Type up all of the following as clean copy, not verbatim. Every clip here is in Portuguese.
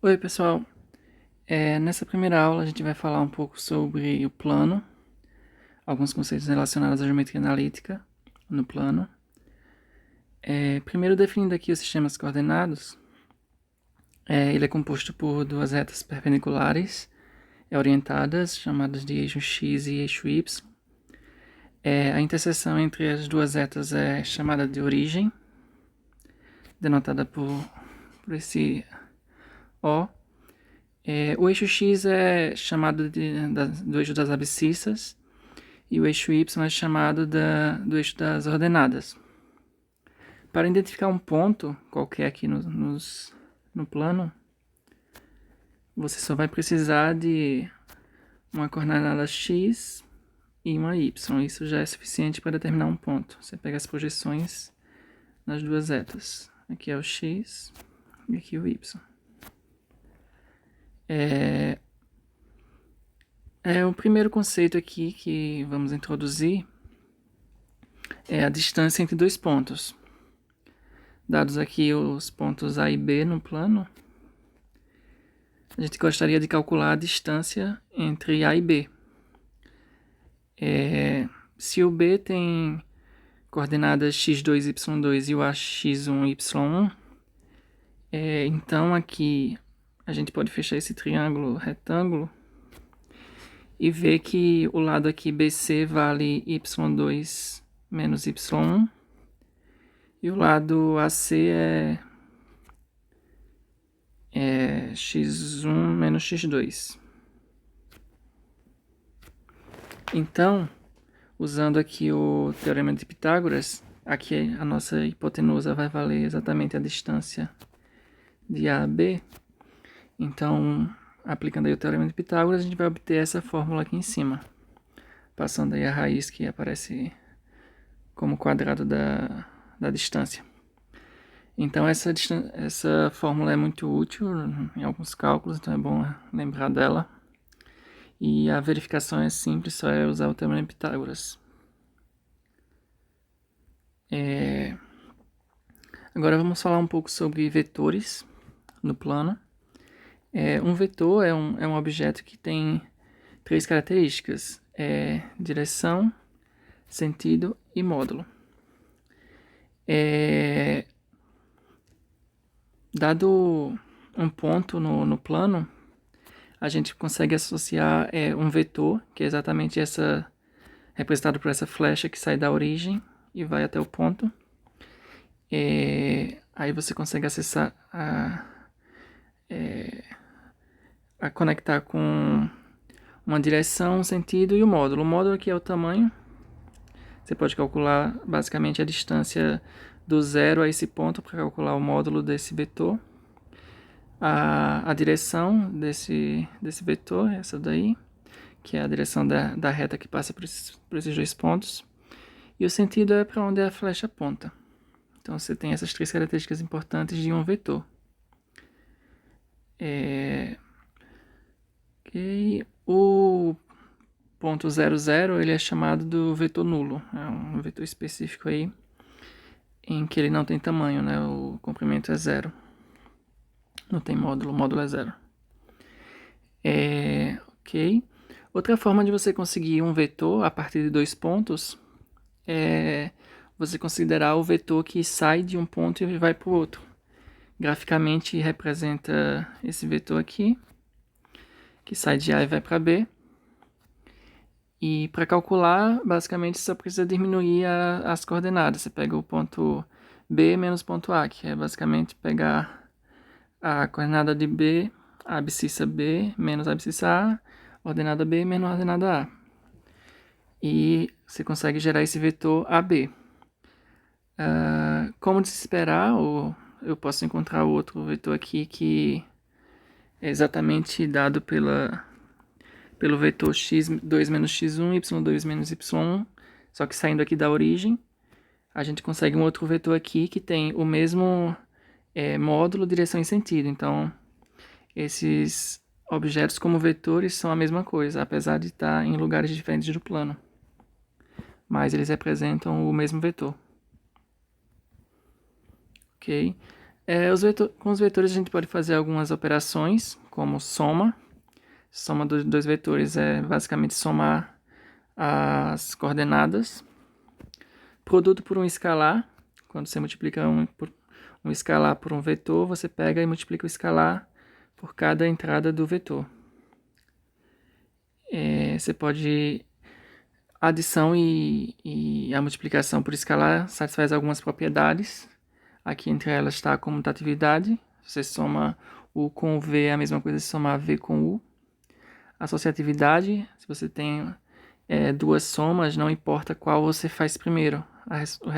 Oi, pessoal. Nessa primeira aula a gente vai falar um pouco sobre o plano, alguns conceitos relacionados à geometria analítica no plano. Primeiro definindo aqui os sistemas coordenados, ele é composto por duas retas perpendiculares orientadas, chamadas de eixo x e eixo y. A interseção entre as duas retas é chamada de origem, denotada por esse O. O eixo x é chamado do eixo das abscissas e o eixo y é chamado do eixo das ordenadas. Para identificar um ponto qualquer aqui no plano, você só vai precisar de uma coordenada x e uma y. Isso já é suficiente para determinar um ponto. Você pega as projeções nas duas retas. Aqui é o x e aqui o y. O primeiro conceito aqui que vamos introduzir é a distância entre dois pontos. Dados aqui os pontos A e B no plano, a gente gostaria de calcular a distância entre A e B. Se o B tem coordenadas x2, y2 e o A x1, y1, então aqui a gente pode fechar esse triângulo retângulo e ver que o lado aqui BC vale y2 menos y1 e o lado AC é x1 menos x2. Então, usando aqui o teorema de Pitágoras, aqui a nossa hipotenusa vai valer exatamente a distância de A a B. Então, aplicando aí o teorema de Pitágoras, a gente vai obter essa fórmula aqui em cima, passando aí a raiz que aparece como quadrado da distância. Então, essa fórmula é muito útil em alguns cálculos, então é bom lembrar dela. E a verificação é simples, só é usar o teorema de Pitágoras. Agora vamos falar um pouco sobre vetores no plano. Um vetor é um objeto que tem três características: direção, sentido e módulo. Dado um ponto no plano, a gente consegue associar um vetor, que é exatamente representado por essa flecha que sai da origem e vai até o ponto. Aí você consegue acessar a conectar com uma direção, um sentido e o módulo. O módulo aqui é o tamanho. Você pode calcular basicamente a distância do zero a esse ponto para calcular o módulo desse vetor. A direção desse vetor, essa daí, que é a direção da reta que passa por esses dois pontos. E o sentido é para onde a flecha aponta. Então você tem essas três características importantes de um vetor. O ponto 0, 0, ele é chamado do vetor nulo. É um vetor específico aí em que ele não tem tamanho, né? O comprimento é zero. Não tem módulo, o módulo é zero. Ok. Outra forma de você conseguir um vetor a partir de dois pontos é você considerar o vetor que sai de um ponto e vai para o outro. Graficamente representa esse vetor aqui, que sai de A e vai para B. E para calcular, basicamente, só precisa diminuir as coordenadas. Você pega o ponto B menos o ponto A, que é basicamente pegar a coordenada de B, a abscissa B menos a abscissa A, ordenada B menos a ordenada A. E você consegue gerar esse vetor AB. Como de se esperar, eu posso encontrar outro vetor aqui que é exatamente dado pelo vetor x2 menos x1, y2 menos y1, só que saindo aqui da origem, a gente consegue um outro vetor aqui que tem o mesmo módulo, direção e sentido. Então, esses objetos como vetores são a mesma coisa, apesar de estar em lugares diferentes do plano. Mas eles representam o mesmo vetor. Ok? Com os vetores a gente pode fazer algumas operações, como soma. Soma dos dois vetores é basicamente somar as coordenadas. Produto por um escalar, quando você multiplica um escalar por um vetor, você pega e multiplica o escalar por cada entrada do vetor. Você pode... adição e a multiplicação por escalar satisfaz algumas propriedades. Aqui entre elas está a comutatividade. Você soma U com V, é a mesma coisa de somar V com U. Associatividade, se você tem duas somas, não importa qual você faz primeiro, o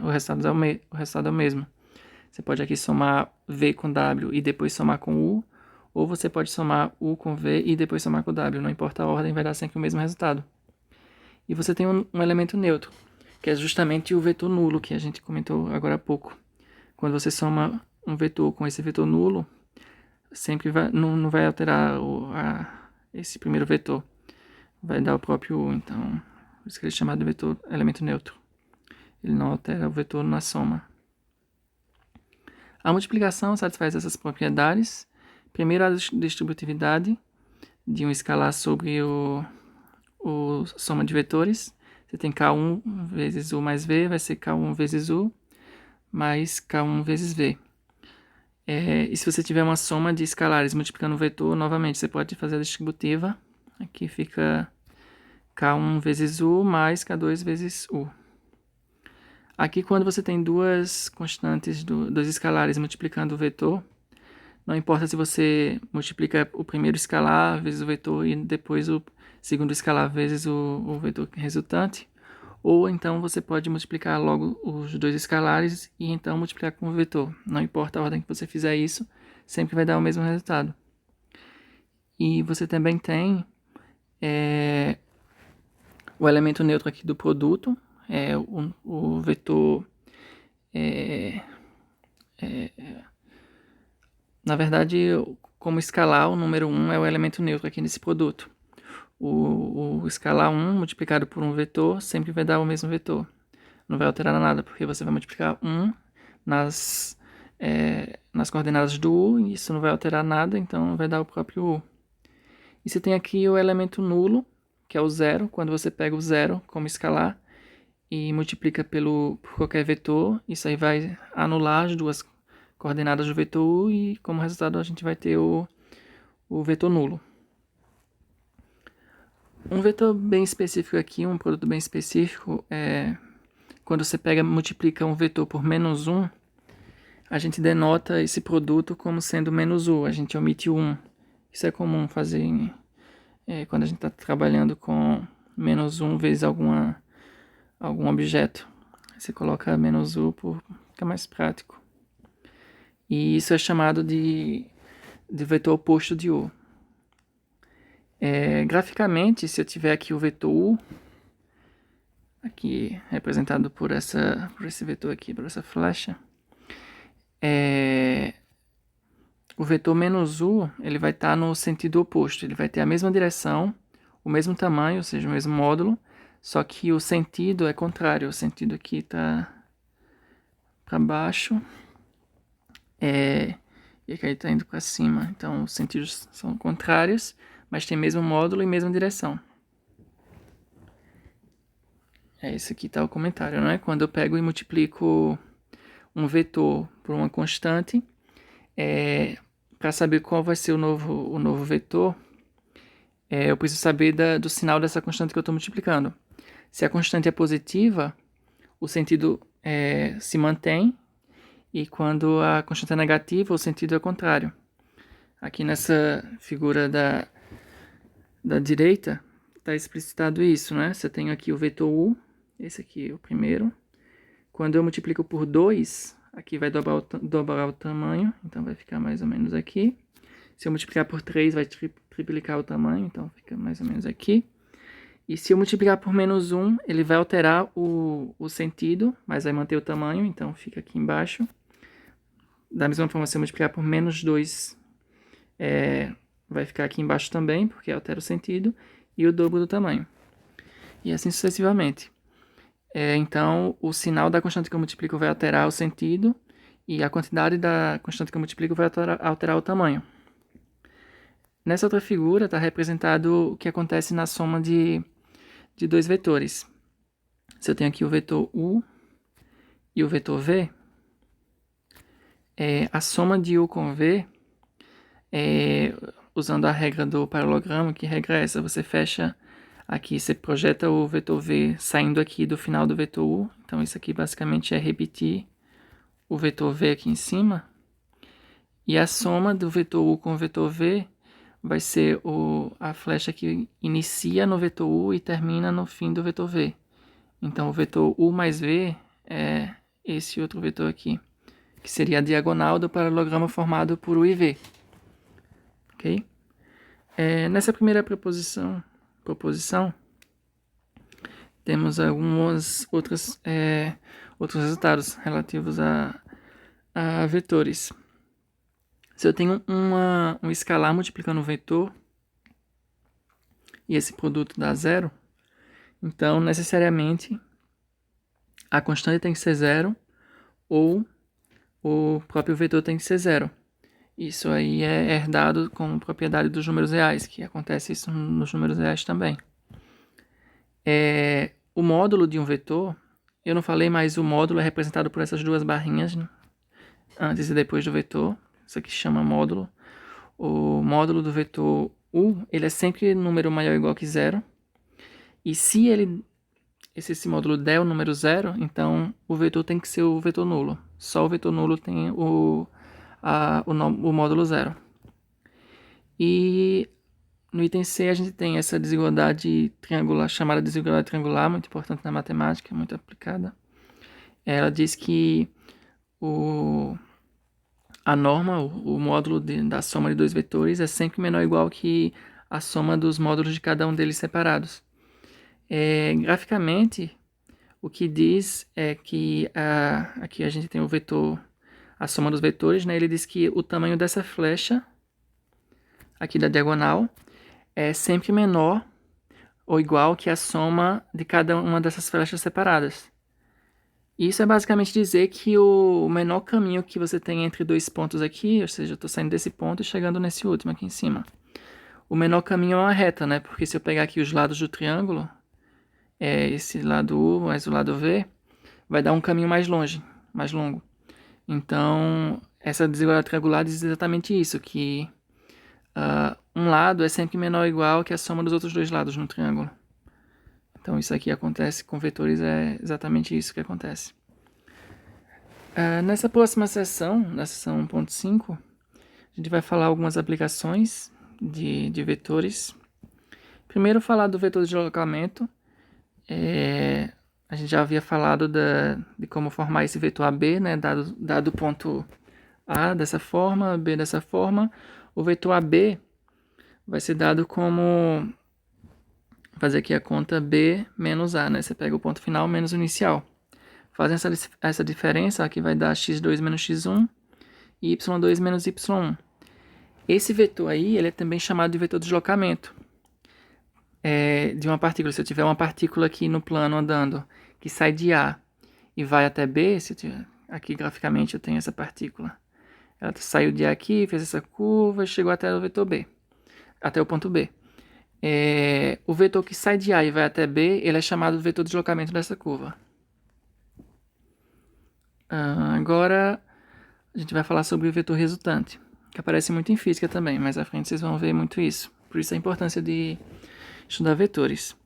resultado é o mesmo. Você pode aqui somar V com W e depois somar com U, ou você pode somar U com V e depois somar com W, não importa a ordem, vai dar sempre o mesmo resultado. E você tem um elemento neutro, que é justamente o vetor nulo, que a gente comentou agora há pouco. Quando você soma um vetor com esse vetor nulo, sempre não vai alterar esse primeiro vetor. Vai dar o próprio U, então por isso que ele é chamado de vetor elemento neutro. Ele não altera o vetor na soma. A multiplicação satisfaz essas propriedades. Primeiro, a distributividade de um escalar sobre o soma de vetores. Você tem K1 vezes U mais V, vai ser K1 vezes U mais K1 vezes V. E se você tiver uma soma de escalares multiplicando o vetor, novamente, você pode fazer a distributiva. Aqui fica K1 vezes U mais K2 vezes U. Aqui, quando você tem duas constantes, dois escalares multiplicando o vetor, não importa se você multiplica o primeiro escalar vezes o vetor e depois o segundo escalar vezes o vetor resultante, ou então você pode multiplicar logo os dois escalares e então multiplicar com o vetor. Não importa a ordem que você fizer isso, sempre vai dar o mesmo resultado. E você também tem o elemento neutro aqui do produto, o vetor... na verdade, como escalar, o número 1 é o elemento neutro aqui nesse produto. O escalar 1 multiplicado por um vetor sempre vai dar o mesmo vetor. Não vai alterar nada, porque você vai multiplicar 1 nas coordenadas do U, e isso não vai alterar nada, então vai dar o próprio U. E você tem aqui o elemento nulo, que é o zero, quando você pega o zero como escalar e multiplica por qualquer vetor, isso aí vai anular as duas coordenadas do vetor U e como resultado a gente vai ter o vetor nulo. Um vetor bem específico aqui, um produto bem específico, quando você multiplica um vetor por menos 1, a gente denota esse produto como sendo menos U, a gente omite o 1. Isso é comum fazer quando a gente está trabalhando com menos 1 vezes algum objeto. Você coloca menos U fica mais prático. E isso é chamado de vetor oposto de U. Graficamente, se eu tiver aqui o vetor U, aqui representado por esse vetor aqui, por essa flecha, o vetor menos U, ele vai estar no sentido oposto, ele vai ter a mesma direção, o mesmo tamanho, ou seja, o mesmo módulo, só que o sentido é contrário, o sentido aqui está para baixo, e aqui está indo para cima, então os sentidos são contrários, mas tem mesmo módulo e mesma direção. Esse aqui está o comentário, não é? Quando eu pego e multiplico um vetor por uma constante, para saber qual vai ser o novo vetor, eu preciso saber do sinal dessa constante que eu estou multiplicando. Se a constante é positiva, o sentido se mantém, e quando a constante é negativa, o sentido é contrário. Aqui nessa figura da direita, está explicitado isso, né? Você tem aqui o vetor U, esse aqui é o primeiro. Quando eu multiplico por 2, aqui vai dobrar o tamanho, então vai ficar mais ou menos aqui. Se eu multiplicar por 3, vai triplicar o tamanho, então fica mais ou menos aqui. E se eu multiplicar por menos 1, ele vai alterar o sentido, mas vai manter o tamanho, então fica aqui embaixo. Da mesma forma, se eu multiplicar por menos 2, vai ficar aqui embaixo também, porque altera o sentido, e o dobro do tamanho. E assim sucessivamente. Então, o sinal da constante que eu multiplico vai alterar o sentido, e a quantidade da constante que eu multiplico vai alterar o tamanho. Nessa outra figura está representado o que acontece na soma de dois vetores. Se eu tenho aqui o vetor u e o vetor v, a soma de u com v, usando a regra do paralelogramo, que regra é essa? Você fecha aqui, você projeta o vetor v saindo aqui do final do vetor u. Então isso aqui basicamente é repetir o vetor v aqui em cima. E a soma do vetor u com o vetor v vai ser a flecha que inicia no vetor u e termina no fim do vetor v. Então o vetor u mais v é esse outro vetor aqui, que seria a diagonal do paralelogramo formado por u e v. Ok? Nessa primeira proposição, temos alguns outros resultados relativos a vetores. Se eu tenho um escalar multiplicando um vetor e esse produto dá zero, então necessariamente a constante tem que ser zero ou o próprio vetor tem que ser zero. Isso aí é herdado como propriedade dos números reais, que acontece isso nos números reais também. O módulo de um vetor, eu não falei, mas o módulo é representado por essas duas barrinhas, né? Antes e depois do vetor. Isso aqui chama módulo. O módulo do vetor u, ele é sempre número maior ou igual que zero. E se esse módulo der o número zero, então o vetor tem que ser o vetor nulo. Só o vetor nulo tem o módulo zero. E no item C a gente tem essa desigualdade triangular, chamada desigualdade triangular, muito importante na matemática, muito aplicada. Ela diz que a norma, o módulo da soma de dois vetores é sempre menor ou igual que a soma dos módulos de cada um deles separados. Graficamente, o que diz é que aqui a gente tem o vetor, a soma dos vetores, né? Ele diz que o tamanho dessa flecha, aqui da diagonal, é sempre menor ou igual que a soma de cada uma dessas flechas separadas. Isso é basicamente dizer que o menor caminho que você tem entre dois pontos aqui, ou seja, eu estou saindo desse ponto e chegando nesse último aqui em cima. O menor caminho é uma reta, né? Porque se eu pegar aqui os lados do triângulo, esse lado U mais o lado V, vai dar um caminho mais longo. Então, essa desigualdade triangular diz exatamente isso, que um lado é sempre menor ou igual que a soma dos outros dois lados no triângulo. Então isso aqui acontece com vetores, é exatamente isso que acontece. Nessa próxima sessão, na sessão 1.5, a gente vai falar algumas aplicações de vetores. Primeiro falar do vetor de deslocamento. A gente já havia falado de como formar esse vetor AB, né? Dado o ponto A dessa forma, B dessa forma. O vetor AB vai ser dado como... fazer aqui a conta B menos A, né? Você pega o ponto final menos o inicial. Fazem essa diferença, aqui vai dar x2 menos x1 e y2 menos y1. Esse vetor aí, ele é também chamado de vetor de deslocamento de uma partícula. Se eu tiver uma partícula aqui no plano andando, que sai de A e vai até B, aqui graficamente eu tenho essa partícula. Ela saiu de A aqui, fez essa curva e chegou até o vetor B, até o ponto B. O vetor que sai de A e vai até B, ele é chamado de vetor de deslocamento dessa curva. Agora, a gente vai falar sobre o vetor resultante, que aparece muito em física também, mais à frente vocês vão ver muito isso. Por isso a importância de estudar vetores.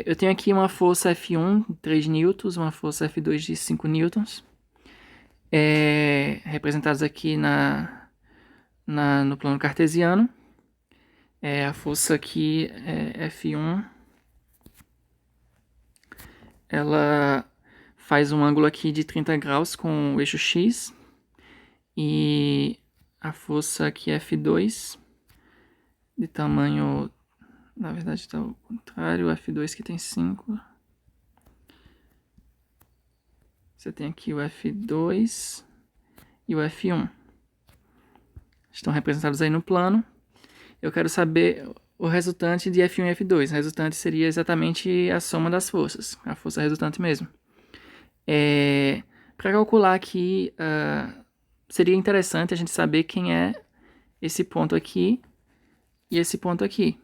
Eu tenho aqui uma força F1 de 3 newtons, uma força F2 de 5 newtons, representados aqui no plano cartesiano. A força aqui é F1, ela faz um ângulo aqui de 30 graus com o eixo X, e a força aqui é F2, de tamanho, na verdade está ao contrário, o F2 que tem 5. Você tem aqui o F2 e o F1. Estão representados aí no plano. Eu quero saber o resultante de F1 e F2. O resultante seria exatamente a soma das forças, a força resultante mesmo. Para calcular aqui, seria interessante a gente saber quem é esse ponto aqui e esse ponto aqui.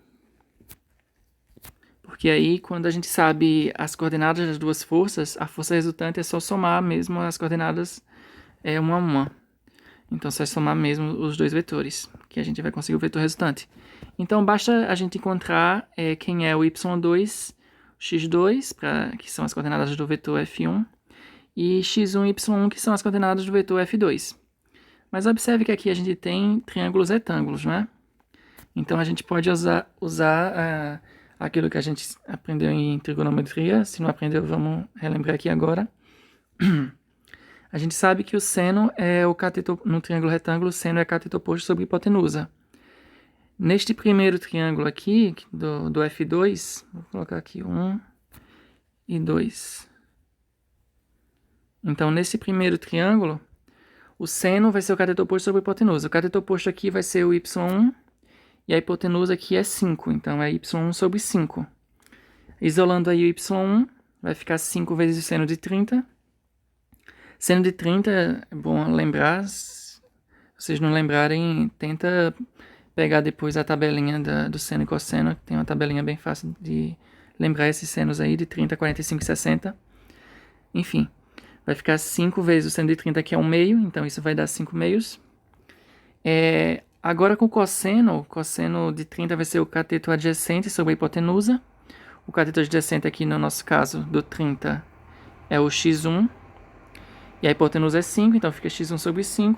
Porque aí, quando a gente sabe as coordenadas das duas forças, a força resultante é só somar mesmo as coordenadas uma a uma. Então, só é somar mesmo os dois vetores, que a gente vai conseguir o vetor resultante. Então, basta a gente encontrar quem é o y2, x2, que são as coordenadas do vetor f1, e x1 e y1, que são as coordenadas do vetor f2. Mas observe que aqui a gente tem triângulos retângulos, não é? Então, a gente pode usar aquilo que a gente aprendeu em trigonometria. Se não aprendeu, vamos relembrar aqui agora. A gente sabe que o seno é o cateto, no triângulo retângulo, o seno é cateto oposto sobre hipotenusa. Neste primeiro triângulo aqui, do F2, vou colocar aqui 1 e 2. Então, nesse primeiro triângulo, o seno vai ser o cateto oposto sobre a hipotenusa. O cateto oposto aqui vai ser o y1 e a hipotenusa aqui é 5, então é y1 sobre 5. Isolando aí o y1, vai ficar 5 vezes o seno de 30. Seno de 30, é bom lembrar, se vocês não lembrarem, tenta pegar depois a tabelinha do seno e cosseno, que tem uma tabelinha bem fácil de lembrar esses senos aí, de 30, 45 e 60. Enfim, vai ficar 5 vezes o seno de 30, que é 1 meio, então isso vai dar 5 meios. Agora com o cosseno de 30 vai ser o cateto adjacente sobre a hipotenusa. O cateto adjacente aqui, no nosso caso, do 30, é o x1. E a hipotenusa é 5, então fica x1 sobre 5.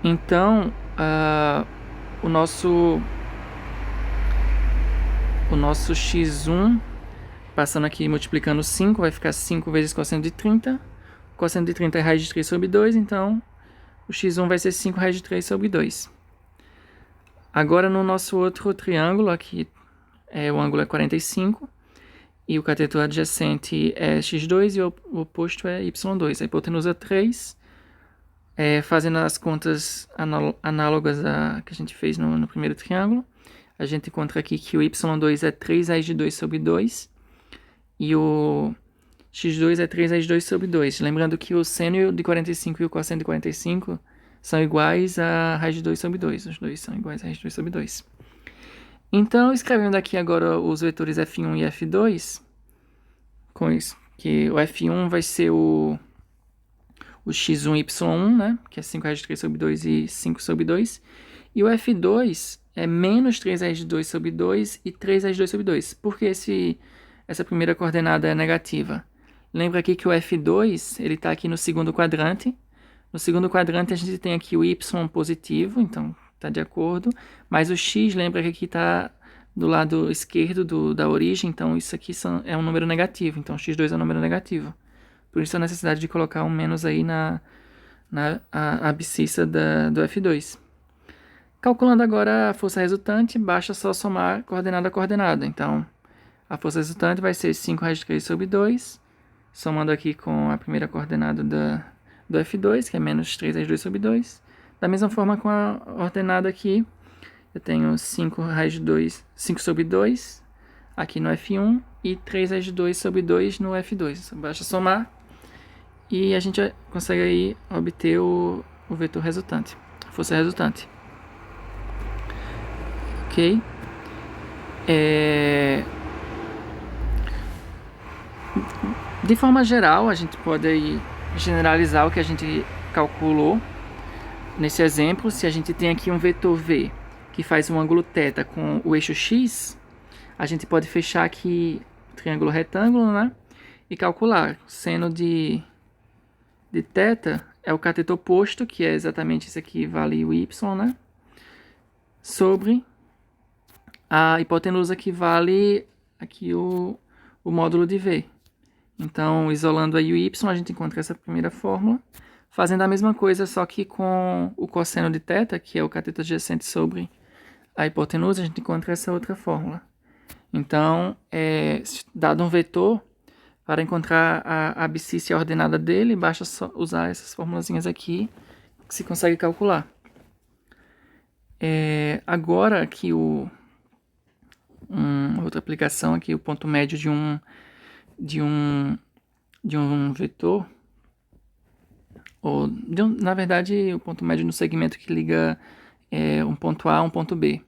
Então, o nosso x1, passando aqui multiplicando 5, vai ficar 5 vezes cosseno de 30. O cosseno de 30 é raiz de 3 sobre 2, então o x1 vai ser 5 raiz de 3 sobre 2. Agora no nosso outro triângulo, aqui o ângulo é 45, e o cateto adjacente é x2 e o oposto é y2. A hipotenusa é 3, fazendo as contas análogas a que a gente fez no primeiro triângulo, a gente encontra aqui que o y2 é 3 raiz de 2 sobre 2 e o x2 é 3 raiz de 2 sobre 2. Lembrando que o seno de 45 e o cosseno de 45 são iguais a raiz de 2 sobre 2. Os dois são iguais a raiz de 2 sobre 2. Então, escrevendo aqui agora os vetores f1 e f2, com isso, que o f1 vai ser o x1 e y1, né, que é 5 raiz de 3 sobre 2 e 5 sobre 2, e o f2 é menos 3 raiz de 2 sobre 2 e 3 raiz de 2 sobre 2. Por que essa primeira coordenada é negativa? Lembra aqui que o f2 ele está aqui no segundo quadrante. No segundo quadrante a gente tem aqui o y positivo, então está de acordo, mas o x, lembra que aqui está do lado esquerdo da origem, então isso aqui é um número negativo, então x2 é um número negativo. Por isso a necessidade de colocar um menos aí na abscissa do f2. Calculando agora a força resultante, basta só somar coordenada a coordenada. Então, a força resultante vai ser 5 raiz de 3 sobre 2, somando aqui com a primeira coordenada do f2, que é menos 3 raiz de 2 sobre 2. Da mesma forma com a ordenada aqui, eu tenho 5 raiz de 2, 5 sobre 2 aqui no f1 e 3 raiz de 2 sobre 2 no f2. Basta somar e a gente consegue aí obter o vetor resultante, a força resultante. Ok? De forma geral, a gente pode aí generalizar o que a gente calculou. Nesse exemplo, se a gente tem aqui um vetor V que faz um ângulo θ com o eixo X, a gente pode fechar aqui o triângulo retângulo, né? E calcular. Seno de θ é o cateto oposto, que é exatamente isso aqui, vale o Y, né? Sobre a hipotenusa, que vale aqui o módulo de V. Então, isolando aí o Y, a gente encontra essa primeira fórmula. Fazendo a mesma coisa, só que com o cosseno de θ, que é o cateto adjacente sobre a hipotenusa, a gente encontra essa outra fórmula. Então, dado um vetor, para encontrar a abscissa ordenada dele, basta só usar essas formulazinhas aqui, que se consegue calcular. Agora, aqui outra aplicação aqui, o ponto médio de um vetor. Na verdade, o ponto médio no segmento que liga um ponto A a um ponto B.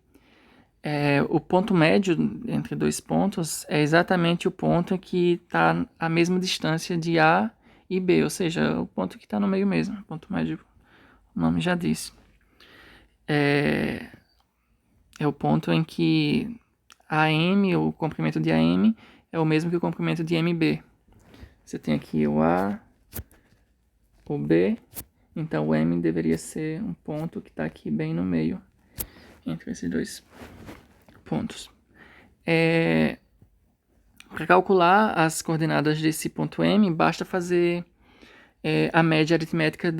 O ponto médio entre dois pontos é exatamente o ponto que está à mesma distância de A e B, ou seja, o ponto que está no meio mesmo. Ponto médio, o nome já diz. É o ponto em que AM, o comprimento de AM, é o mesmo que o comprimento de MB. Você tem aqui o A, o B, então o M deveria ser um ponto que está aqui bem no meio, entre esses dois pontos. Para calcular as coordenadas desse ponto M, basta fazer a média aritmética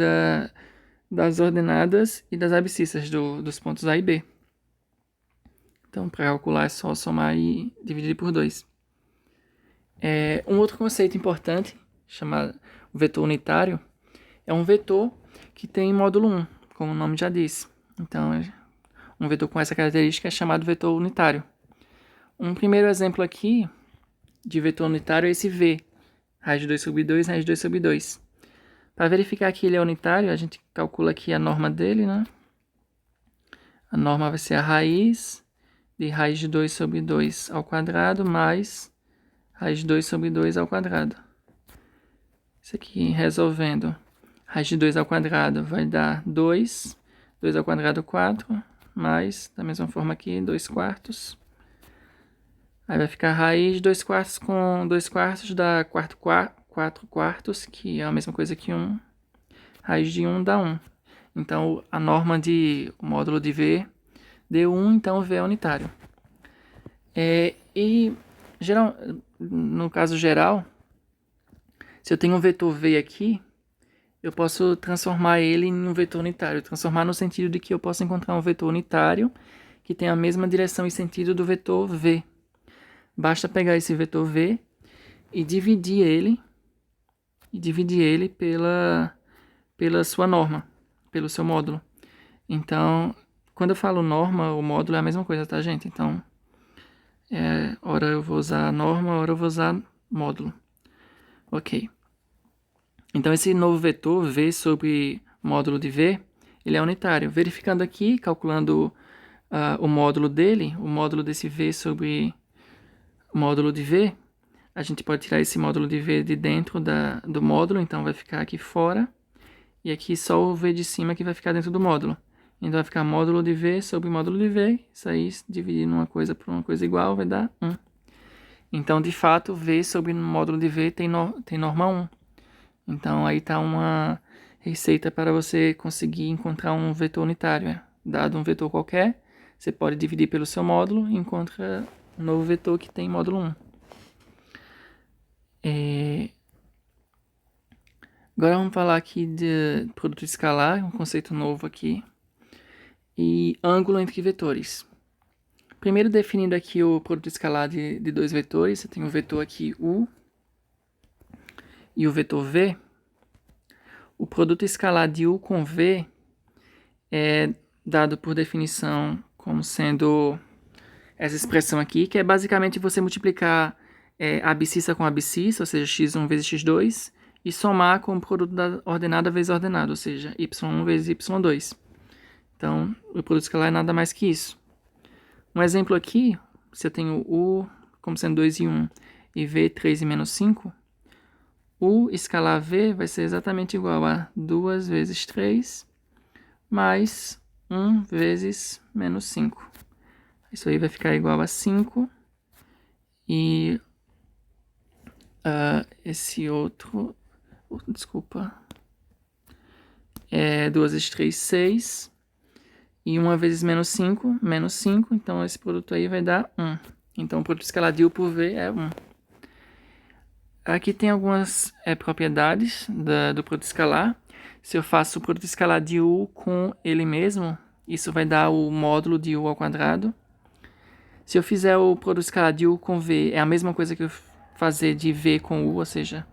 das ordenadas e das abscissas dos pontos A e B. Então, para calcular é só somar e dividir por 2. Um outro conceito importante, chamado vetor unitário, é um vetor que tem módulo 1, como o nome já diz. Então, um vetor com essa característica é chamado vetor unitário. Um primeiro exemplo aqui de vetor unitário é esse V, raiz de 2 sobre 2, raiz de 2 sobre 2. Para verificar que ele é unitário, a gente calcula aqui a norma dele, né? A norma vai ser a raiz de raiz de 2 sobre 2 ao quadrado mais raiz de 2 sobre 2 ao quadrado. Isso aqui resolvendo, raiz de 2 ao quadrado vai dar 2, 2 ao quadrado 4, mais, da mesma forma aqui, 2 quartos. Aí vai ficar raiz de 2 quartos com 2 quartos dá 4 quartos, que é a mesma coisa que 1. Raiz de 1 dá 1. Então, a norma de o módulo de V deu 1, então o V é unitário. No caso geral, se eu tenho um vetor V aqui, eu posso transformar ele em um vetor unitário. Transformar no sentido de que eu posso encontrar um vetor unitário que tem a mesma direção e sentido do vetor V. Basta pegar esse vetor V e dividir ele pela sua norma, pelo seu módulo. Então, quando eu falo norma, o módulo é a mesma coisa, tá, gente? Então, ora eu vou usar norma, ora eu vou usar módulo. Ok. Então, esse novo vetor, V sobre módulo de V, ele é unitário. Verificando aqui, calculando o módulo dele, o módulo desse V sobre módulo de V, a gente pode tirar esse módulo de V de dentro do módulo, então vai ficar aqui fora. E aqui só o V de cima que vai ficar dentro do módulo. Então vai ficar módulo de V sobre módulo de V. Isso aí, dividindo uma coisa por uma coisa igual, vai dar 1. Então, de fato, V sobre módulo de V tem norma 1. Então, aí está uma receita para você conseguir encontrar um vetor unitário. Dado um vetor qualquer, você pode dividir pelo seu módulo e encontra um novo vetor que tem módulo 1. Agora vamos falar aqui de produto escalar, um conceito novo aqui. E ângulo entre vetores. Primeiro, definindo aqui o produto escalar de dois vetores, você tem o vetor aqui U e o vetor V. O produto escalar de U com V é dado por definição como sendo essa expressão aqui, que é basicamente você multiplicar abscissa com abscissa, ou seja, x1 vezes x2, e somar com o produto da ordenada vezes ordenada, ou seja, y1 vezes y2. Então, o produto escalar é nada mais que isso. Um exemplo aqui, se eu tenho U como sendo 2 e 1 e V 3 e menos 5, U escalar V vai ser exatamente igual a 2 vezes 3 mais 1 vezes menos 5. Isso aí vai ficar igual a 5 e esse outro, desculpa, 2 vezes 3, 6 e 1 vezes menos 5, menos 5, então esse produto aí vai dar 1. Então o produto escalar de U por V é 1. Aqui tem algumas propriedades do produto escalar. Se eu faço o produto escalar de U com ele mesmo, isso vai dar o módulo de U ao quadrado. Se eu fizer o produto escalar de U com V, é a mesma coisa que eu fazer de V com U, ou seja,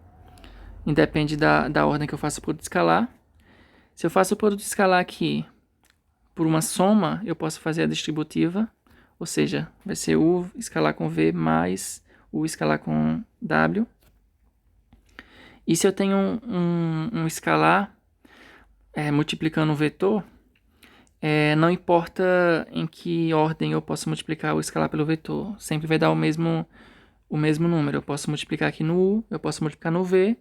independe da ordem que eu faço o produto escalar. Se eu faço o produto escalar aqui por uma soma, eu posso fazer a distributiva, ou seja, vai ser U escalar com V mais U escalar com W. E se eu tenho um escalar multiplicando um vetor, não importa em que ordem eu posso multiplicar ou escalar pelo vetor, sempre vai dar o mesmo número. Eu posso multiplicar aqui no U, eu posso multiplicar no V,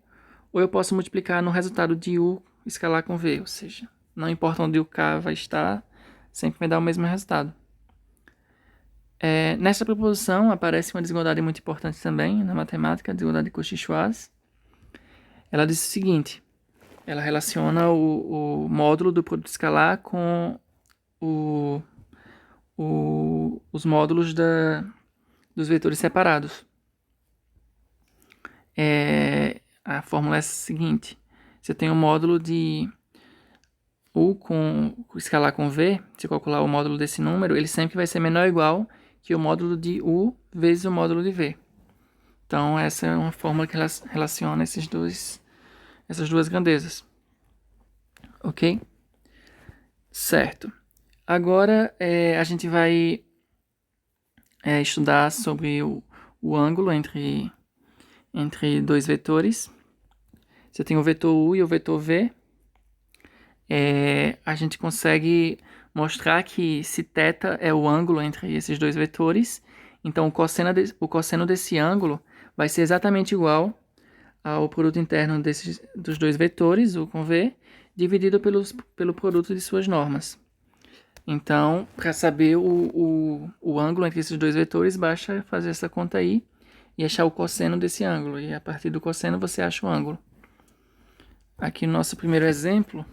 ou eu posso multiplicar no resultado de U escalar com V, ou seja, não importa onde o K vai estar, sempre vai dar o mesmo resultado. Nessa proposição aparece uma desigualdade muito importante também na matemática, a desigualdade de Cauchy-Schwarz. Ela diz o seguinte: ela relaciona o módulo do produto escalar com os módulos dos vetores separados. A fórmula é a seguinte: você tem o módulo de U com escalar com V, se calcular o módulo desse número, ele sempre vai ser menor ou igual que o módulo de U vezes o módulo de V. Então, essa é uma fórmula que relaciona essas duas grandezas. Ok? Certo. Agora, a gente vai estudar sobre o ângulo entre dois vetores. Você tem o vetor U e o vetor V. A gente consegue mostrar que se θ é o ângulo entre esses dois vetores, então o cosseno desse ângulo vai ser exatamente igual ao produto interno dos dois vetores, U com V, dividido pelo produto de suas normas. Então, para saber o ângulo entre esses dois vetores, basta fazer essa conta aí e achar o cosseno desse ângulo. E a partir do cosseno você acha o ângulo. Aqui no nosso primeiro exemplo,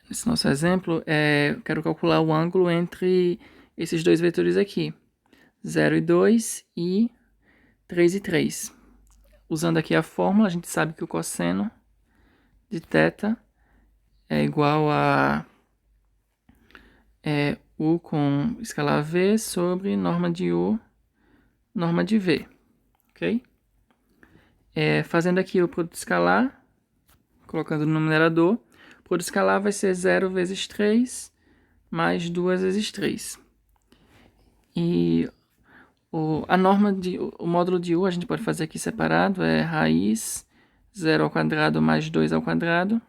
eu quero calcular o ângulo entre esses dois vetores aqui, 0 e 2 e 3 e 3. Usando aqui a fórmula, a gente sabe que o cosseno de θ é igual a U com escalar V sobre norma de U, norma de V, ok? Fazendo aqui o produto escalar, colocando no numerador, o produto escalar vai ser 0 vezes 3 mais 2 vezes 3. E o módulo de U a gente pode fazer aqui separado, é raiz 0 ao quadrado mais 2 ao quadrado.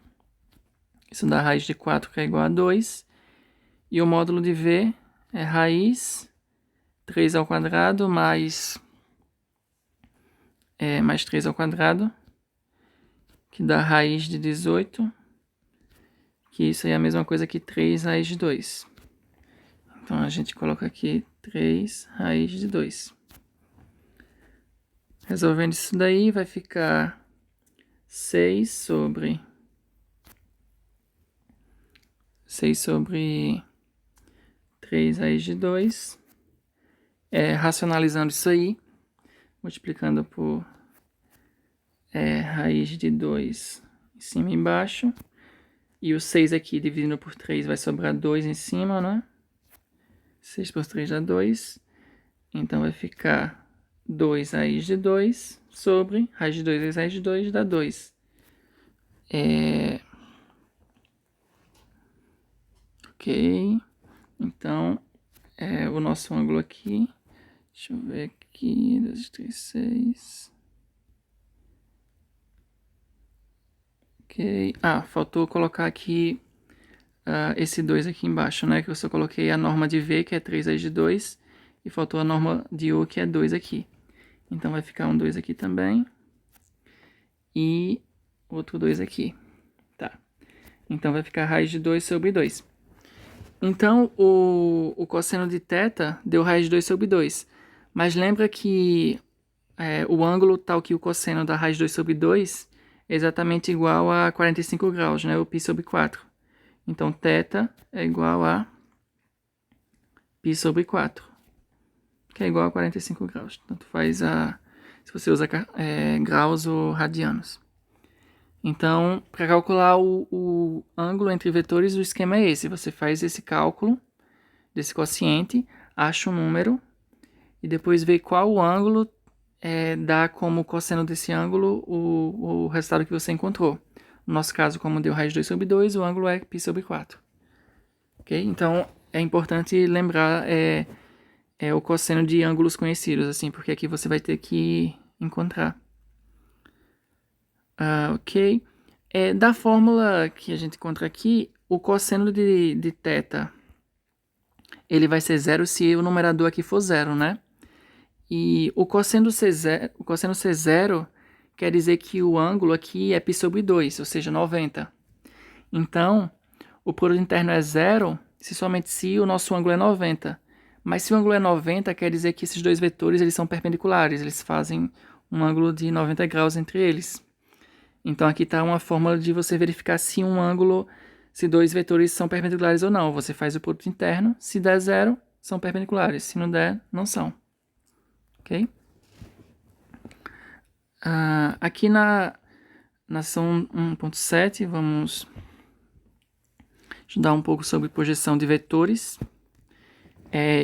Isso dá raiz de 4, que é igual a 2. E o módulo de V é raiz 3 ao quadrado mais 3 ao quadrado, que dá raiz de 18, que isso aí é a mesma coisa que 3 raiz de 2. Então a gente coloca aqui 3 raiz de 2. Resolvendo isso daí, vai ficar 6 sobre 3 raiz de 2. Racionalizando isso aí, multiplicando por raiz de 2 em cima e embaixo. E o 6 aqui dividindo por 3 vai sobrar 2 em cima, né? 6 por 3 dá 2. Então vai ficar 2 raiz de 2 sobre raiz de 2 vezes raiz de 2 dá 2. Ok. Então, o nosso ângulo aqui. Deixa eu ver aqui. 2, 3, 6. Ok. Faltou colocar aqui esse 2 aqui embaixo, né? Que eu só coloquei a norma de V, que é 3 raiz de 2. E faltou a norma de U, que é 2 aqui. Então vai ficar um 2 aqui também. E outro 2 aqui. Tá. Então vai ficar raiz de 2 sobre 2. Então o cosseno de θ deu raiz de 2 sobre 2. Mas lembra que o ângulo tal que o cosseno da raiz de 2 sobre 2 é exatamente igual a 45 graus, né? O π sobre 4. Então θ é igual a π sobre 4, que é igual a 45 graus. Tanto faz se você usa graus ou radianos. Então, para calcular o ângulo entre vetores, o esquema é esse. Você faz esse cálculo desse quociente, acha um número e depois vê qual o ângulo dá como cosseno desse ângulo o resultado que você encontrou. No nosso caso, como deu raiz de 2 sobre 2, o ângulo é π sobre 4. Ok? Então, é importante lembrar o cosseno de ângulos conhecidos, assim, porque aqui você vai ter que encontrar. Ok. Da fórmula que a gente encontra aqui, o cosseno de θ, ele vai ser zero se o numerador aqui for zero, né? E o cosseno C0 quer dizer que o ângulo aqui é π sobre 2, ou seja, 90. Então, o produto interno é zero somente se o nosso ângulo é 90. Mas se o ângulo é 90, quer dizer que esses dois vetores eles são perpendiculares, eles fazem um ângulo de 90 graus entre eles. Então aqui está uma fórmula de você verificar se dois vetores são perpendiculares ou não. Você faz o produto interno, se der zero, são perpendiculares, se não der, não são. Ok? Aqui na ação 1.7, vamos estudar um pouco sobre projeção de vetores.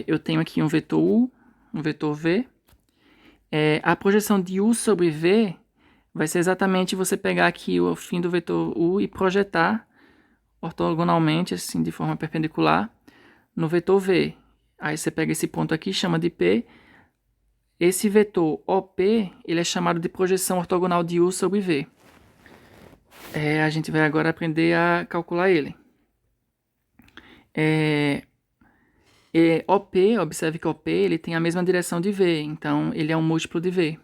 Eu tenho aqui um vetor U, um vetor V. A projeção de U sobre V vai ser exatamente você pegar aqui o fim do vetor U e projetar ortogonalmente, assim, de forma perpendicular, no vetor V. Aí você pega esse ponto aqui, chama de P. Esse vetor OP, ele é chamado de projeção ortogonal de U sobre V. A gente vai agora aprender a calcular ele. OP, observe que OP ele tem a mesma direção de V, então ele é um múltiplo de V.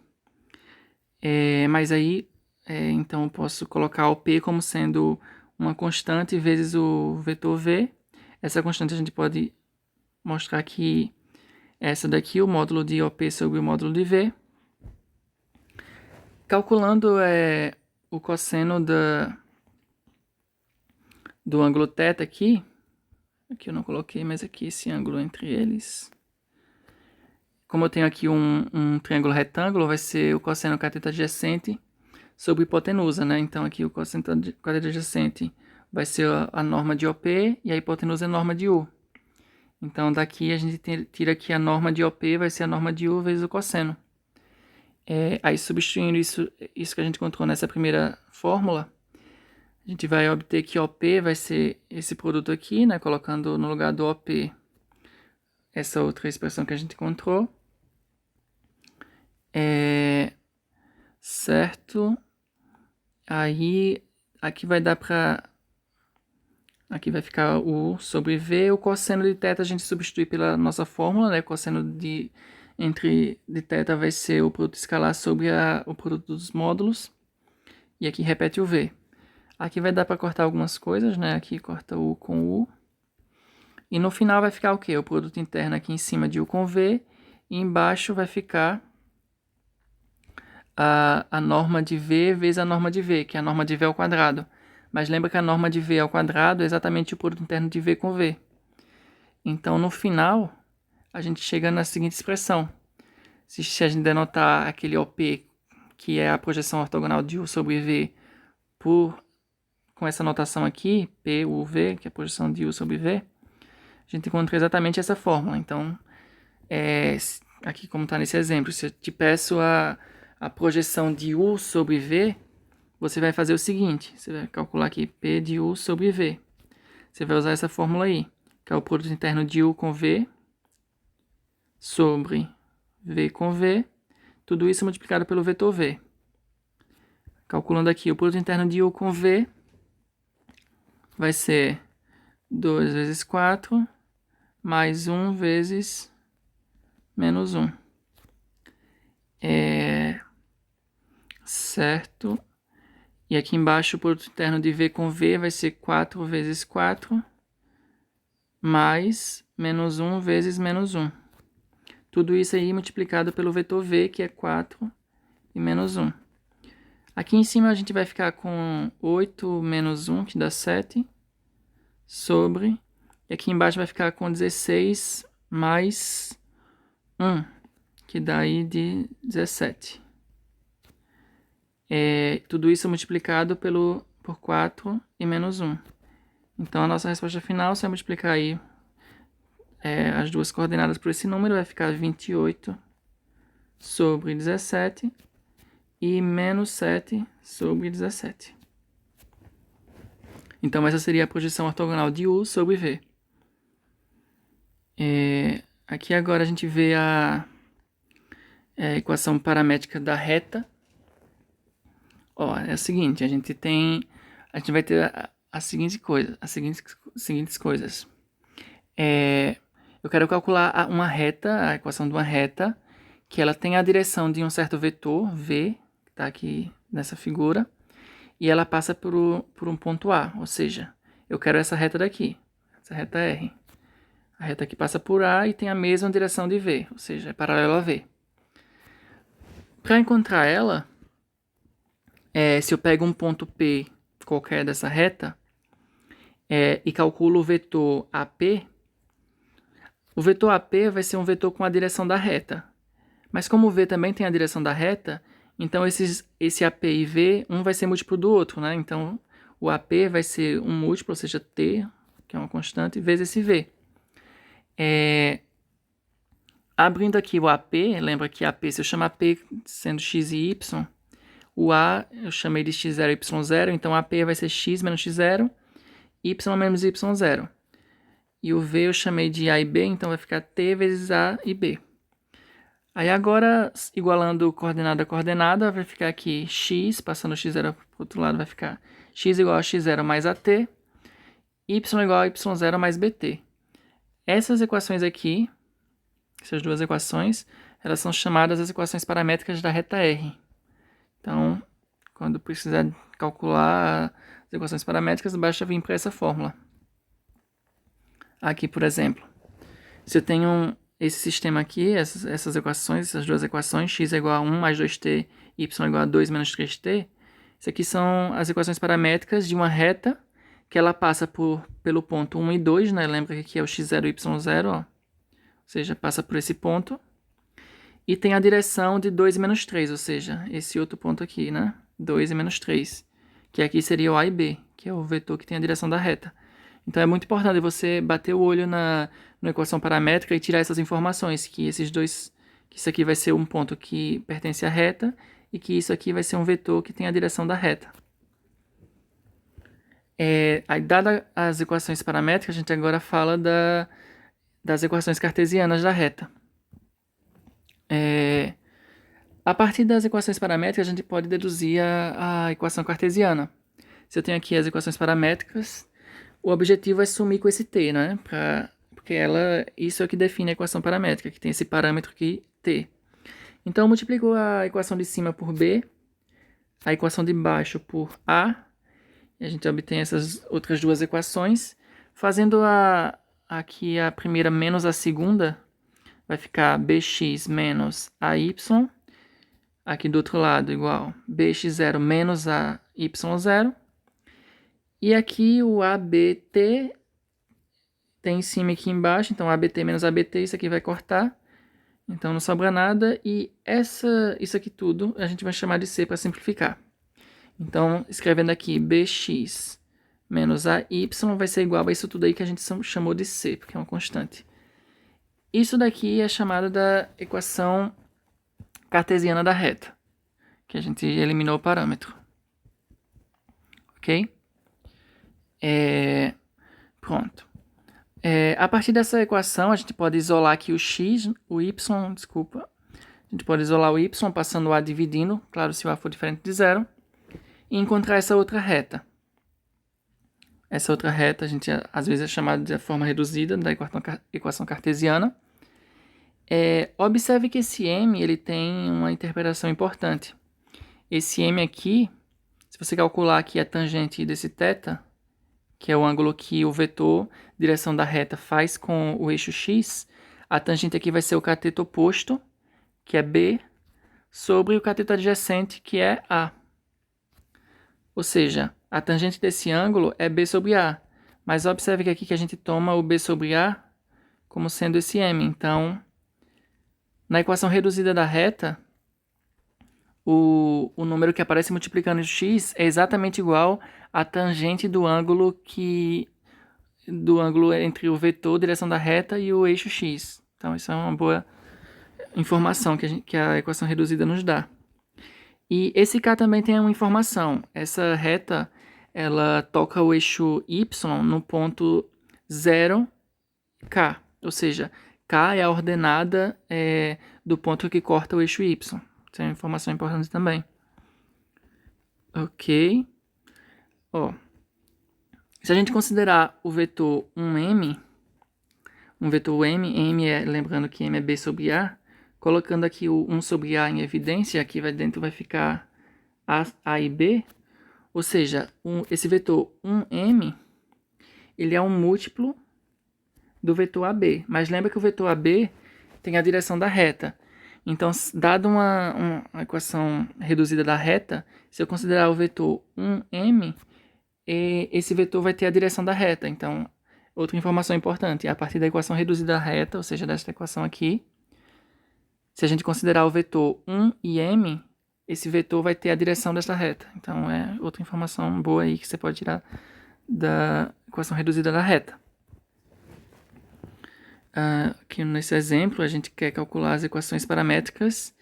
Mas aí, então eu posso colocar OP como sendo uma constante vezes o vetor V. Essa constante a gente pode mostrar que essa daqui, o módulo de OP sobre o módulo de V. Calculando o cosseno do ângulo θ aqui eu não coloquei, mas aqui esse ângulo entre eles. Como eu tenho aqui um triângulo retângulo, vai ser o cosseno cateto adjacente sobre hipotenusa, né? Então aqui o cosseno cateto adjacente vai ser a norma de OP e a hipotenusa é a norma de U. Então daqui a gente tira aqui a norma de OP, vai ser a norma de U vezes o cosseno. Aí substituindo isso que a gente encontrou nessa primeira fórmula, a gente vai obter que OP vai ser esse produto aqui, né? Colocando no lugar do OP essa outra expressão que a gente encontrou. Certo? Aí aqui vai dar para... Aqui vai ficar U sobre V. O cosseno de θ a gente substitui pela nossa fórmula, né? O cosseno de θ vai ser o produto escalar sobre o produto dos módulos. E aqui repete o V. Aqui vai dar para cortar algumas coisas, né? Aqui corta U com U. E no final vai ficar o quê? O produto interno aqui em cima de U com V. E embaixo vai ficar a norma de V vezes a norma de V, que é a norma de V ao quadrado. Mas lembra que a norma de V ao quadrado é exatamente o produto interno de V com V. Então, no final, a gente chega na seguinte expressão. Se a gente denotar aquele OP, que é a projeção ortogonal de U sobre V, com essa notação aqui, P, U, V, que é a projeção de U sobre V, a gente encontra exatamente essa fórmula. Então, aqui como está nesse exemplo, se eu te peço a projeção de U sobre V, você vai fazer o seguinte, você vai calcular aqui P de U sobre V. Você vai usar essa fórmula aí, que é o produto interno de U com V sobre V com V, tudo isso multiplicado pelo vetor V. Calculando aqui o produto interno de U com V, vai ser 2 vezes 4, mais 1 vezes menos 1. Certo? E aqui embaixo o produto interno de V com V vai ser 4 vezes 4, mais menos 1 vezes menos 1. Tudo isso aí multiplicado pelo vetor V, que é 4 e menos 1. Aqui em cima a gente vai ficar com 8 menos 1, que dá 7, sobre... E aqui embaixo vai ficar com 16 mais 1, que dá aí de 17. Tudo isso multiplicado por 4 e menos 1. Então a nossa resposta final, se eu multiplicar aí as duas coordenadas por esse número, vai ficar 28 sobre 17 e menos 7 sobre 17. Então essa seria a projeção ortogonal de U sobre V. Aqui agora a gente vê a equação paramétrica da reta. É o seguinte, a gente tem a gente vai ter as seguintes coisas. Eu quero calcular uma reta, a equação de uma reta, que ela tem a direção de um certo vetor, V, que está aqui nessa figura, e ela passa por um ponto A, ou seja, eu quero essa reta daqui, essa reta R. A reta aqui passa por A e tem a mesma direção de V, ou seja, é paralela a V. Para encontrar ela, se eu pego um ponto P qualquer dessa reta e calculo o vetor AP, o vetor AP vai ser um vetor com a direção da reta. Mas como o V também tem a direção da reta, então esse AP e V, um vai ser múltiplo do outro, né? Então o AP vai ser um múltiplo, ou seja, T, que é uma constante, vezes esse V. Abrindo aqui o AP, lembra que AP, se eu chamar AP sendo x e y, o A eu chamei de x0 e y0, então AP vai ser x menos x0, y menos y0. E o V eu chamei de A e B, então vai ficar T vezes A e B. Aí agora, igualando coordenada a coordenada, vai ficar aqui x, passando o x0 para o outro lado, vai ficar x igual a x0 mais AT, y igual a y0 mais BT. Essas equações aqui, essas duas equações, elas são chamadas as equações paramétricas da reta R. Então, quando precisar calcular as equações paramétricas, basta vir para essa fórmula. Aqui, por exemplo, se eu tenho esse sistema aqui, essas equações, essas duas equações, x é igual a 1 mais 2t, y é igual a 2 menos 3t, isso aqui são as equações paramétricas de uma reta que ela passa pelo ponto 1 e 2, né? Lembra que aqui é o x0 e y0, ó. Ou seja, passa por esse ponto. E tem a direção de 2 e menos 3, ou seja, esse outro ponto aqui, né? 2 e menos 3, que aqui seria o A e B, que é o vetor que tem a direção da reta. Então é muito importante você bater o olho na equação paramétrica e tirar essas informações, que isso aqui vai ser um ponto que pertence à reta e que isso aqui vai ser um vetor que tem a direção da reta. Aí, dadas as equações paramétricas, a gente agora fala das equações cartesianas da reta. A partir das equações paramétricas, a gente pode deduzir a equação cartesiana. Se eu tenho aqui as equações paramétricas, o objetivo é sumir com esse t, né? Porque isso é o que define a equação paramétrica, que tem esse parâmetro aqui, t. Então, eu multiplico a equação de cima por b, a equação de baixo por a, e a gente obtém essas outras duas equações. Fazendo aqui a primeira menos a segunda, vai ficar bx menos ay. Aqui do outro lado, igual bx0 menos a y0. E aqui o ABT tem em cima e aqui embaixo, então ABT menos ABT, isso aqui vai cortar. Então não sobra nada. E isso aqui tudo a gente vai chamar de C para simplificar. Então, escrevendo aqui bx menos AY vai ser igual a isso tudo aí que a gente chamou de C, porque é uma constante. Isso daqui é chamado da equação cartesiana da reta, que a gente eliminou o parâmetro. Ok? Pronto. A partir dessa equação, a gente pode isolar aqui o x, o y, desculpa. A gente pode isolar o y passando o a dividindo, claro, se o a for diferente de zero, e encontrar essa outra reta. Essa outra reta, a gente às vezes é chamada de forma reduzida da equação cartesiana. Observe que esse m ele tem uma interpretação importante. Esse m aqui, se você calcular aqui a tangente desse θ, que é o ângulo que o vetor direção da reta faz com o eixo x, a tangente aqui vai ser o cateto oposto, que é B, sobre o cateto adjacente, que é A. Ou seja, a tangente desse ângulo é B sobre A. Mas observe que aqui que a gente toma o B sobre A como sendo esse M. Então, na equação reduzida da reta, o número que aparece multiplicando o x é exatamente igual à tangente do ângulo entre o vetor, direção da reta, e o eixo x. Então, isso é uma boa informação que a equação reduzida nos dá. E esse K também tem uma informação. Essa reta, ela toca o eixo y no ponto 0K. Ou seja, K é a ordenada do ponto que corta o eixo y. Isso é uma informação importante também. Ok. Se a gente considerar o vetor um vetor M é, lembrando que M é B sobre A, colocando aqui o 1 sobre A em evidência, aqui dentro vai ficar A e B, ou seja, esse vetor 1M, ele é um múltiplo do vetor AB, mas lembra que o vetor AB tem a direção da reta. Então, dado uma equação reduzida da reta, se eu considerar o vetor 1M, esse vetor vai ter a direção da reta. Então, outra informação importante, a partir da equação reduzida da reta, ou seja, desta equação aqui, se a gente considerar o vetor 1 e M, esse vetor vai ter a direção desta reta. Então, é outra informação boa aí que você pode tirar da equação reduzida da reta. Aqui nesse exemplo, a gente quer calcular as equações paramétricas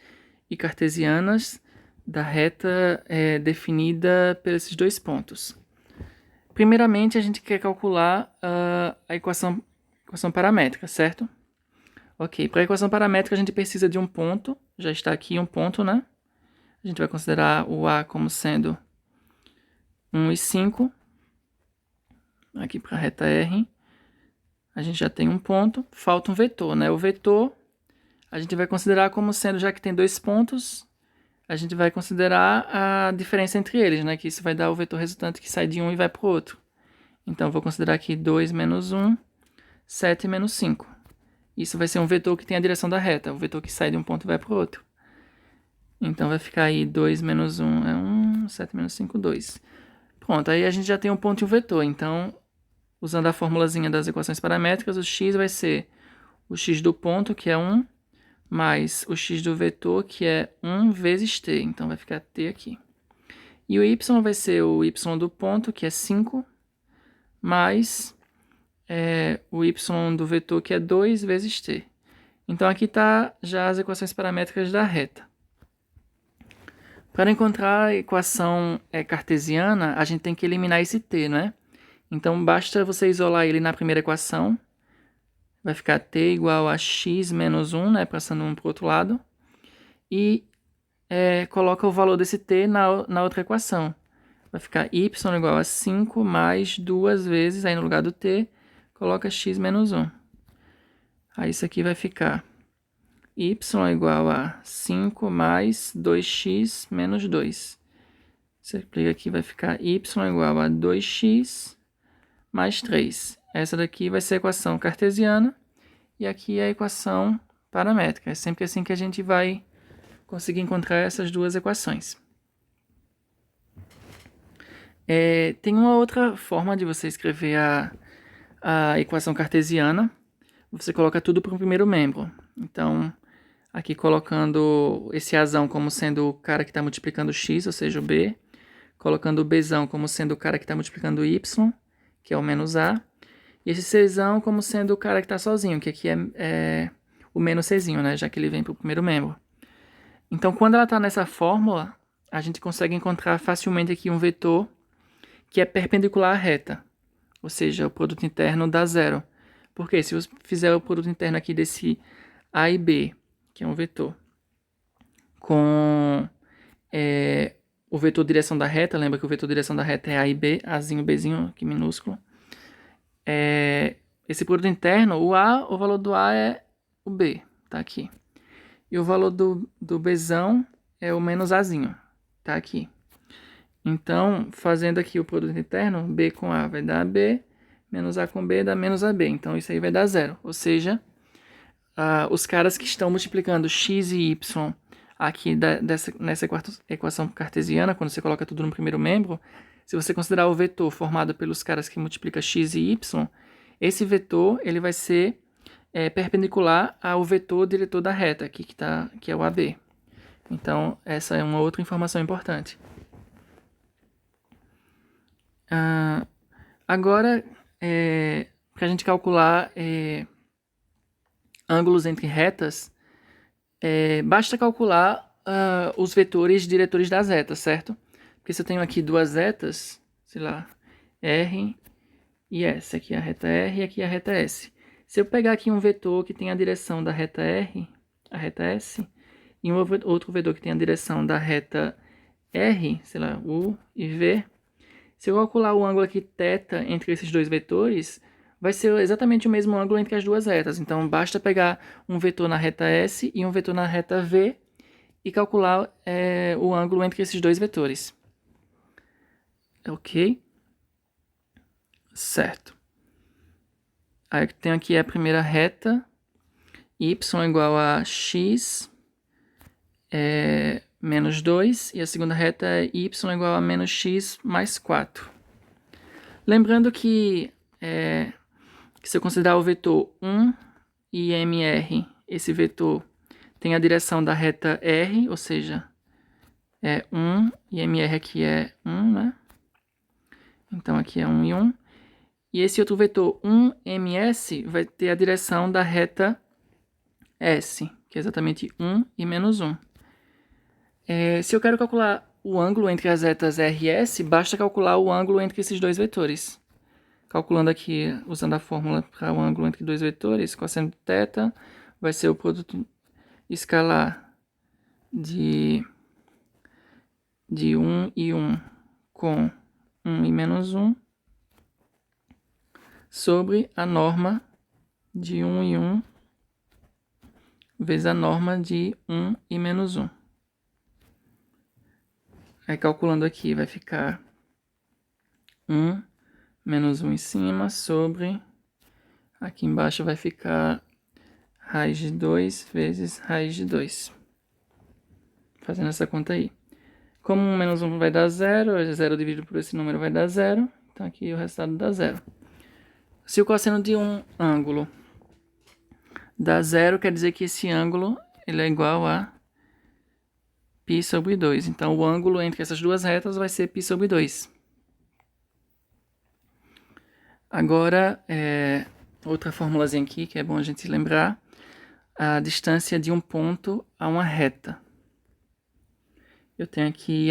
e cartesianas da reta definida por esses dois pontos. Primeiramente, a gente quer calcular a equação paramétrica, certo? Ok, para a equação paramétrica a gente precisa de um ponto, já está aqui um ponto, né? A gente vai considerar o A como sendo 1 e 5. Aqui para a reta R, a gente já tem um ponto, falta um vetor, né? O vetor a gente vai considerar como sendo, já que tem dois pontos, a gente vai considerar a diferença entre eles, né? Que isso vai dar o vetor resultante que sai de um e vai para o outro. Então, vou considerar aqui 2 menos 1, 7 menos 5. Isso vai ser um vetor que tem a direção da reta, o vetor que sai de um ponto e vai para o outro. Então, vai ficar aí 2 menos 1 é 1, 7 menos 5, 2. Pronto, aí a gente já tem um ponto e um vetor. Então, usando a formulazinha das equações paramétricas, o x vai ser o x do ponto, que é 1, mais o x do vetor, que é 1 vezes t. Então, vai ficar t aqui. E o y vai ser o y do ponto, que é 5, mais o y do vetor, que é 2 vezes t. Então, aqui está já as equações paramétricas da reta. Para encontrar a equação cartesiana, a gente tem que eliminar esse t, né? Então, basta você isolar ele na primeira equação. Vai ficar t igual a x menos 1, né? Passando um para o outro lado. E coloca o valor desse t na outra equação. Vai ficar y igual a 5 mais 2 vezes, aí no lugar do t, coloca x menos 1. Aí isso aqui vai ficar y igual a 5 mais 2x menos 2. Você aplica aqui, vai ficar y igual a 2x mais 3. Essa daqui vai ser a equação cartesiana e aqui é a equação paramétrica. É sempre assim que a gente vai conseguir encontrar essas duas equações. Tem uma outra forma de você escrever a equação cartesiana. Você coloca tudo para o primeiro membro. Então, aqui colocando esse Azão como sendo o cara que está multiplicando x, ou seja, o B. Colocando o Bzão como sendo o cara que está multiplicando o y, que é o menos A. E esse Czão como sendo o cara que está sozinho, que aqui é o menos Czinho, né? Já que ele vem para o primeiro membro. Então, quando ela está nessa fórmula, a gente consegue encontrar facilmente aqui um vetor que é perpendicular à reta. Ou seja, o produto interno dá zero. Porque se eu fizer o produto interno aqui desse A e B, que é um vetor, com o vetor direção da reta, lembra que o vetor direção da reta é A e B, Azinho, Bzinho, aqui minúsculo. Esse produto interno, o valor do A é o B, tá aqui. E o valor do Bzão é o menos Azinho, tá aqui. Então, fazendo aqui o produto interno, B com A vai dar B, menos A com B dá menos AB. Então, isso aí vai dar zero. Ou seja, os caras que estão multiplicando x e y aqui nessa equação cartesiana, quando você coloca tudo no primeiro membro, se você considerar o vetor formado pelos caras que multiplicam x e y, esse vetor ele vai ser perpendicular ao vetor diretor da reta, aqui que é o AB. Então, essa é uma outra informação importante. Agora, para a gente calcular ângulos entre retas, basta calcular os vetores diretores das retas, certo? Porque se eu tenho aqui duas retas, sei lá, R e S, aqui é a reta R e aqui é a reta S. Se eu pegar aqui um vetor que tem a direção da reta R, a reta S, e um outro vetor que tem a direção da reta R, sei lá, U e V, Se eu calcular o ângulo aqui θ entre esses dois vetores, vai ser exatamente o mesmo ângulo entre as duas retas. Então, basta pegar um vetor na reta S e um vetor na reta V e calcular o ângulo entre esses dois vetores. Ok? Certo. Aí tem aqui a primeira reta, y igual a x menos 2, e a segunda reta é y igual a menos x mais 4. Lembrando que se eu considerar o vetor 1 e mr, esse vetor tem a direção da reta r, ou seja, é 1 e mr aqui é 1, né? Então aqui é 1 e 1. E esse outro vetor 1ms vai ter a direção da reta s, que é exatamente 1 e menos 1. Se eu quero calcular o ângulo entre as retas r e s, basta calcular o ângulo entre esses dois vetores. Calculando aqui, usando a fórmula para o ângulo entre dois vetores, cosseno de θ vai ser o produto escalar de 1 e 1 com 1 e menos 1 sobre a norma de 1 e 1 vezes a norma de 1 e menos 1. Aí calculando aqui vai ficar 1 menos 1 em cima sobre, aqui embaixo vai ficar raiz de 2 vezes raiz de 2. Fazendo essa conta aí. Como 1 menos 1 vai dar 0, 0 dividido por esse número vai dar 0. Então aqui o resultado dá 0. Se o cosseno de um ângulo dá 0, quer dizer que esse ângulo ele é igual a π sobre 2. Então o ângulo entre essas duas retas vai ser π sobre 2. Agora, outra formulazinha aqui que é bom a gente lembrar. A distância de um ponto a uma reta. Eu tenho aqui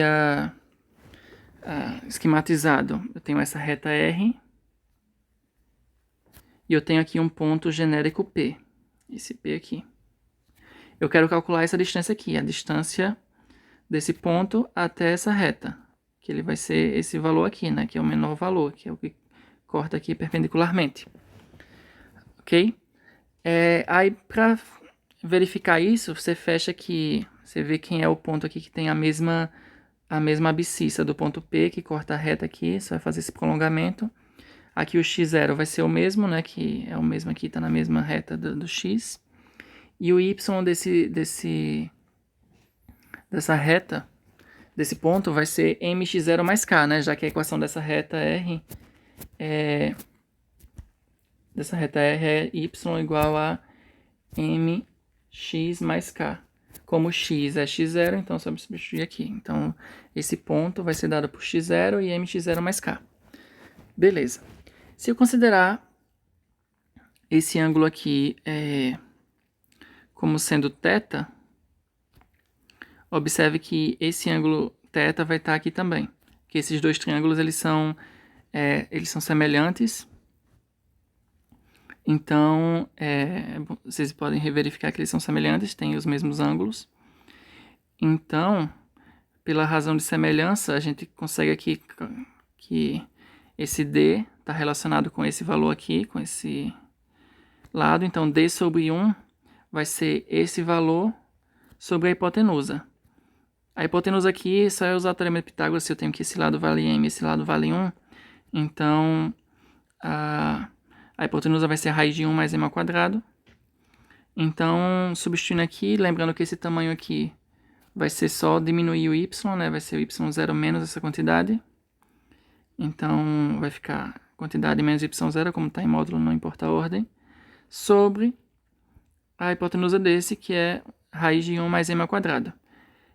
esquematizado. Eu tenho essa reta R. E eu tenho aqui um ponto genérico P. Esse P aqui. Eu quero calcular essa distância aqui. A distância desse ponto até essa reta. Que ele vai ser esse valor aqui, né? Que é o menor valor. Que é o que corta aqui perpendicularmente. Ok? Aí, para verificar isso, você fecha aqui. Você vê quem é o ponto aqui que tem a mesma abscissa do ponto P, que corta a reta aqui. Você vai fazer esse prolongamento. Aqui o x0 vai ser o mesmo, né? Que é o mesmo aqui, está na mesma reta do x. E o y dessa reta, desse ponto, vai ser mx0 mais k, né? Já que a equação dessa reta R é y igual a mx mais k. Como x é x0, então só substituir aqui. Então, esse ponto vai ser dado por x0 e mx0 mais k. Beleza. Se eu considerar esse ângulo aqui como sendo θ, observe que esse ângulo θ vai estar aqui também. Que esses dois triângulos eles são semelhantes. Então, vocês podem verificar que eles são semelhantes, têm os mesmos ângulos. Então, pela razão de semelhança, a gente consegue aqui que esse D está relacionado com esse valor aqui, com esse lado. Então, D sobre 1 vai ser esse valor sobre a hipotenusa. A hipotenusa aqui só é usar o teorema de Pitágoras se eu tenho que esse lado vale m e esse lado vale 1. Então, a hipotenusa vai ser a raiz de 1 mais m ao quadrado. Então, substituindo aqui, lembrando que esse tamanho aqui vai ser só diminuir o y, né? Vai ser o y0 menos essa quantidade. Então, vai ficar quantidade menos y0, como está em módulo, não importa a ordem, sobre a hipotenusa desse, que é raiz de 1 mais m ao quadrado.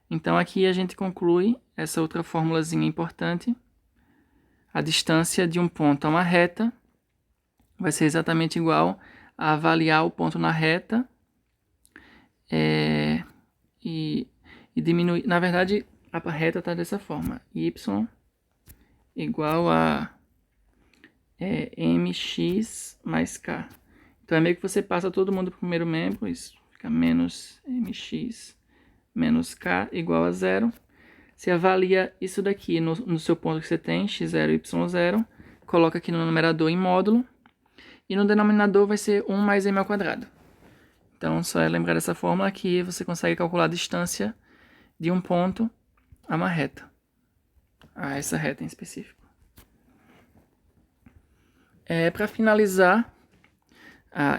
Então, aqui a gente conclui essa outra formulazinha importante. A distância de um ponto a uma reta vai ser exatamente igual a avaliar o ponto na reta e diminuir. Na verdade, a reta está dessa forma. Y igual a mx mais k. Então, é meio que você passa todo mundo para o primeiro membro. Isso fica menos mx menos k igual a 0. Você avalia isso daqui no seu ponto que você tem, x0, y0, coloca aqui no numerador em módulo, e no denominador vai ser 1 mais m ao quadrado. Então, só é lembrar dessa fórmula que você consegue calcular a distância de um ponto a uma reta. A essa reta em específico. Para finalizar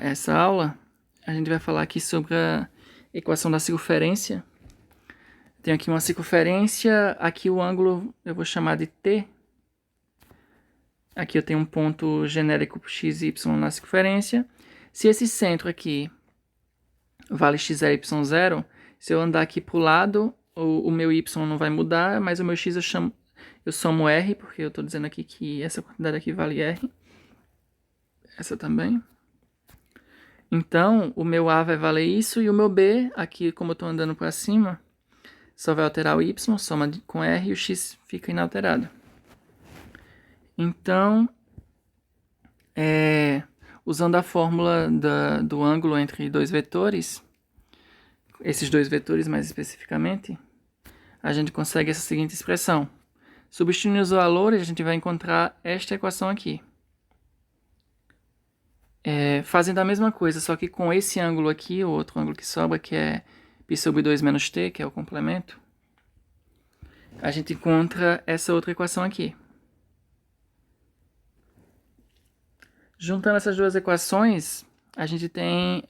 essa aula, a gente vai falar aqui sobre a equação da circunferência. Tenho aqui uma circunferência, aqui o ângulo eu vou chamar de t. Aqui eu tenho um ponto genérico x e y na circunferência. Se esse centro aqui vale x0 e y0, se eu andar aqui para o lado, o meu y não vai mudar, mas o meu x eu somo r, porque eu estou dizendo aqui que essa quantidade aqui vale r. Essa também. Então, o meu a vai valer isso, e o meu b, aqui como eu estou andando para cima, só vai alterar o y, soma com r, e o x fica inalterado. Então, usando a fórmula do ângulo entre dois vetores, esses dois vetores mais especificamente, a gente consegue essa seguinte expressão. Substituindo os valores, a gente vai encontrar esta equação aqui. Fazendo a mesma coisa, só que com esse ângulo aqui, o outro ângulo que sobra, que é π sobre 2 menos t, que é o complemento, a gente encontra essa outra equação aqui. Juntando essas duas equações, a gente tem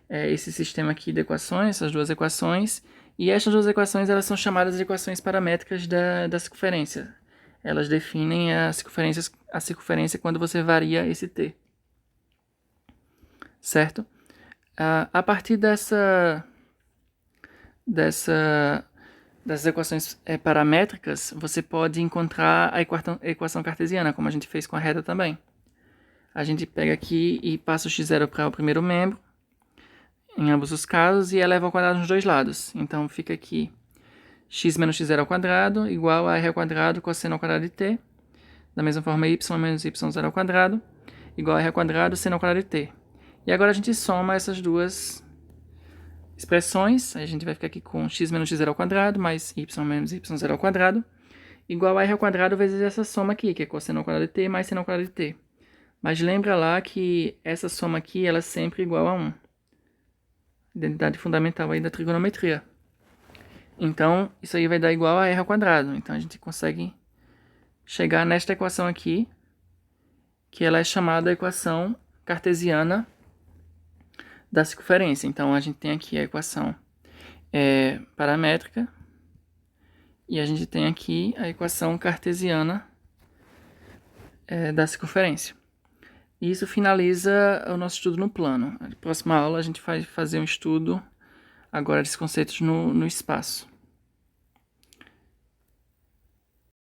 esse sistema aqui de equações, essas duas equações, e estas duas equações elas são chamadas de equações paramétricas da circunferência. Elas definem a circunferência quando você varia esse t. Certo? A partir dessas equações paramétricas, você pode encontrar a equação cartesiana, como a gente fez com a reta também. A gente pega aqui e passa o x0 para o primeiro membro, em ambos os casos, e eleva ao quadrado nos dois lados. Então, fica aqui x menos x0 ao quadrado igual a r ao quadrado cosseno ao quadrado de t. Da mesma forma, y menos y0 ao quadrado igual a r ao quadrado seno ao quadrado de t. E agora a gente soma essas duas expressões. A gente vai ficar aqui com x menos x0 ao quadrado mais y menos y0 ao quadrado igual a r ao quadrado vezes essa soma aqui, que é cosseno ao quadrado de t mais seno ao quadrado de t. Mas lembra lá que essa soma aqui ela é sempre igual a 1. Identidade fundamental aí da trigonometria. Então, isso aí vai dar igual a r ao quadrado. Então, a gente consegue chegar nesta equação aqui, que ela é chamada equação cartesiana da circunferência. Então, a gente tem aqui a equação paramétrica e a gente tem aqui a equação cartesiana da circunferência. E isso finaliza o nosso estudo no plano. Na próxima aula a gente vai fazer um estudo agora desses conceitos no espaço.